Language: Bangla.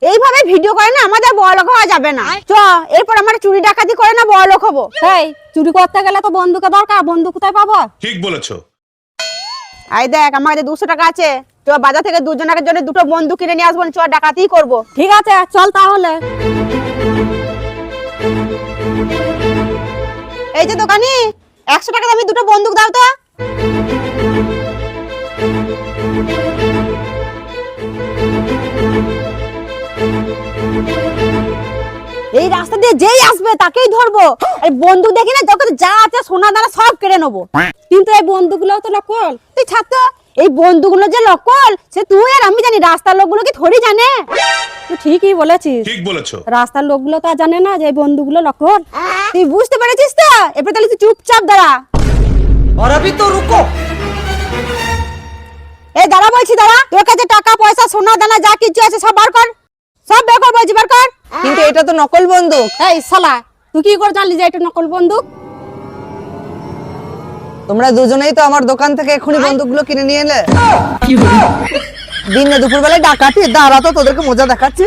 এইভাবে ভিডিও করে না আমাদের বড়লোক হওয়া যাবে না। চ এরপর আমরা চুরি ডাকাতি করে না বড়লোক হবো। এই চুরি করতে গেলে তো বন্দুকের দরকার, বন্দুক কোথায় পাবো? ঠিক বলেছো। আই দেখ আমার কাছে 200 টাকা আছে, চ বাজার থেকে দুজনের জন্য দুটো বন্দুক কিনে নিয়ে আসবো, চ ডাকাতি করবো। ঠিক আছে চল তাহলে। এই যে দোকানি, 100 টাকা দামি দুটো বন্দুক দাও তো। এই রাস্তা দিয়ে যেই আসবে তাকেই ধরবো, আর বন্দুক দেখি না যত যা আছে সোনা দানা সব কেড়ে নেবো। কিন্তু এই বন্দুকগুলো তো নকল। তুই ছাত্র, এই বন্দুকগুলো যে নকল সে তুই আর আমি জানি, রাস্তার লোকগুলো কি থোড়ি জানে। তুই ঠিকই বলেছিস, ঠিক বলেছো। রাস্তার লোকগুলো তো আর জানে না যে এই বন্দুকগুলো নকল। তুই বুঝতে পেরেছিস তো? এরপর তাহলে তুই চুপচাপ দাঁড়া। और अभी तो रुको। এই দাঁড়া বলছি, দাঁড়া। তোর কাছে টাকা পয়সা সোনা দানা যা কিছু আছে সব বার কর, সব বের কর বলছি, বার কর। কিন্তু এটা তো নকল বন্দুক। এই শালা, তুই কি করে জানলি যে এটা নকল বন্দুক? তোমরা দুজনেই তো আমার দোকান থেকে এখনই বন্দুকগুলো কিনে নিয়ে এলে। দিনে দুপুরবেলায় ডাকাতি, দাঁড়া তো তোদেরকে মজা দেখাচ্ছি।